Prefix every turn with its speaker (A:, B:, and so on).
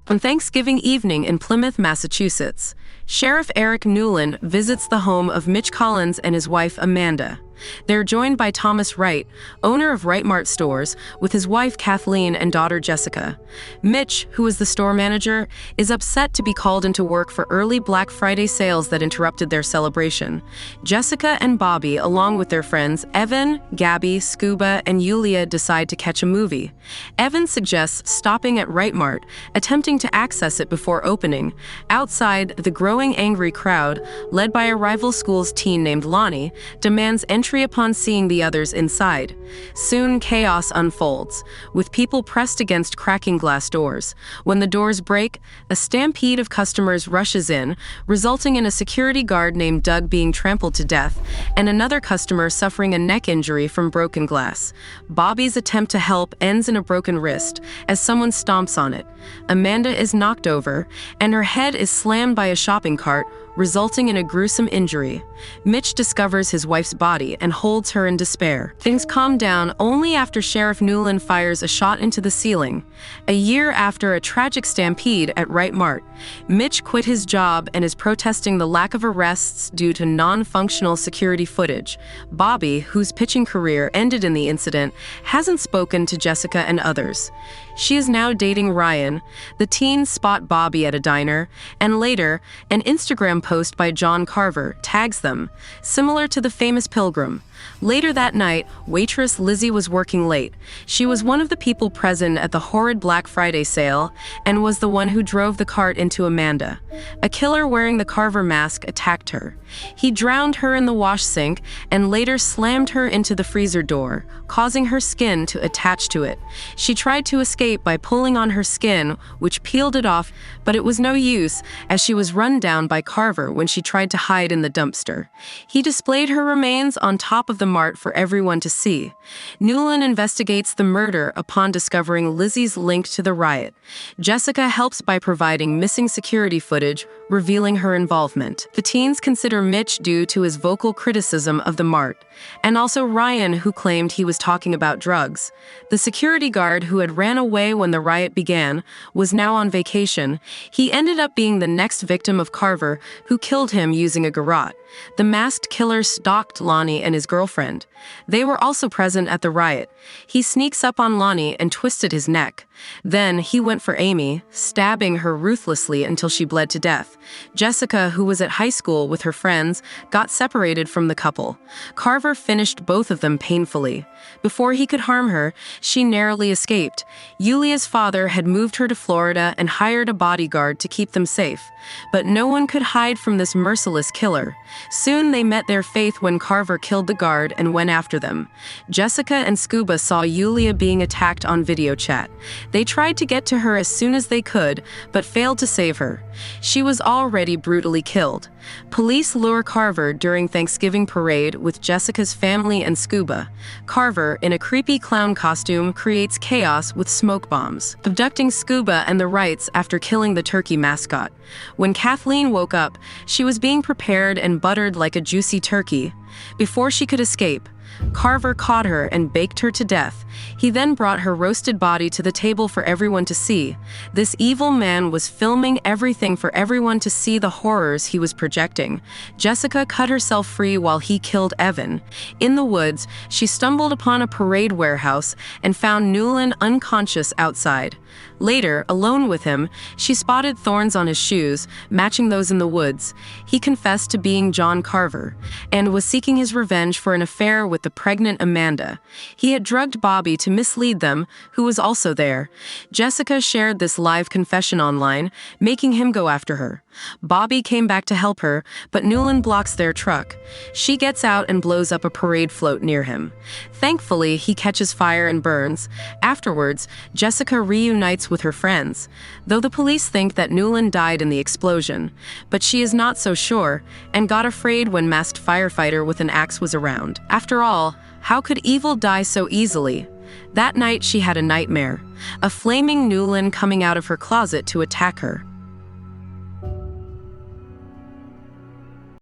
A: On Thanksgiving evening in Plymouth, Massachusetts, Sheriff Eric Newland visits the home of Mitch Collins and his wife Amanda. They're joined by Thomas Wright, owner of Wright Mart stores, with his wife Kathleen and daughter Jessica. Mitch, who is the store manager, is upset to be called into work for early Black Friday sales that interrupted their celebration. Jessica and Bobby, along with their friends Evan, Gabby, Scuba, and Yulia, decide to catch a movie. Evan suggests stopping at Wright Mart, attempting to access it before opening. Outside, the growing angry crowd, led by a rival school's teen named Lonnie, demands entry upon seeing the others inside. Soon, chaos unfolds, with people pressed against cracking glass doors. When the doors break, a stampede of customers rushes in, resulting in a security guard named Doug being trampled to death, and another customer suffering a neck injury from broken glass. Bobby's attempt to help ends in a broken wrist, as someone stomps on it. Amanda is knocked over, and her head is slammed by a shopping cart, resulting in a gruesome injury. Mitch discovers his wife's body and holds her in despair. Things calm down only after Sheriff Newland fires a shot into the ceiling. A year after a tragic stampede at Wright Mart, Mitch quit his job and is protesting the lack of arrests due to non-functional security footage. Bobby, whose pitching career ended in the incident, hasn't spoken to Jessica and others. She is now dating Ryan. The teens spot Bobby at a diner, and later, an Instagram post by John Carver tags them, similar to the famous pilgrim. Later that night, waitress Lizzie was working late. She was one of the people present at the horrid Black Friday sale and was the one who drove the cart into Amanda. A killer wearing the Carver mask attacked her. He drowned her in the wash sink and later slammed her into the freezer door, causing her skin to attach to it. She tried to escape by pulling on her skin, which peeled it off, but it was no use as she was run down by Carver when she tried to hide in the dumpster. He displayed her remains on top of the mart for everyone to see. Newland investigates the murder upon discovering Lizzie's link to the riot. Jessica helps by providing missing security footage, revealing her involvement. The teens consider Mitch due to his vocal criticism of the mart, and also Ryan, who claimed he was talking about drugs. The security guard who had ran away when the riot began was now on vacation. He ended up being the next victim of Carver, who killed him using a garrote. The masked killer stalked Lonnie and his girlfriend. They were also present at the riot. He sneaks up on Lonnie and twisted his neck. Then he went for Amy, stabbing her ruthlessly until she bled to death. Jessica, who was at high school with her friends, got separated from the couple. Carver finished both of them painfully. Before he could harm her, she narrowly escaped. Yulia's father had moved her to Florida and hired a bodyguard to keep them safe. But no one could hide from this merciless killer. Soon they met their fate when Carver killed the guard and went after them. Jessica and Scuba saw Yulia being attacked on video chat. They tried to get to her as soon as they could, but failed to save her. She was already brutally killed. Police lure Carver during Thanksgiving parade with Jessica's family and Scuba. Carver, in a creepy clown costume, creates chaos with smoke bombs, abducting Scuba and the Wrights after killing the turkey mascot. When Kathleen woke up, she was being prepared and buttered like a juicy turkey. Before she could escape, Carver caught her and baked her to death. He then brought her roasted body to the table for everyone to see. This evil man was filming everything for everyone to see the horrors he was projecting. Jessica cut herself free while he killed Evan. In the woods, she stumbled upon a parade warehouse and found Newland unconscious outside. Later, alone with him, she spotted thorns on his shoes, matching those in the woods. He confessed to being John Carver and was seeking his revenge for an affair with the pregnant Amanda. He had drugged Bobby to mislead them, who was also there. Jessica shared this live confession online, making him go after her. Bobby came back to help her, but Newland blocks their truck. She gets out and blows up a parade float near him. Thankfully, he catches fire and burns. Afterwards, Jessica reunites with her friends, though the police think that Newland died in the explosion. But she is not so sure, and got afraid when masked firefighter with an axe was around. After all, how could evil die so easily? That night she had a nightmare, a flaming Newland coming out of her closet to attack her.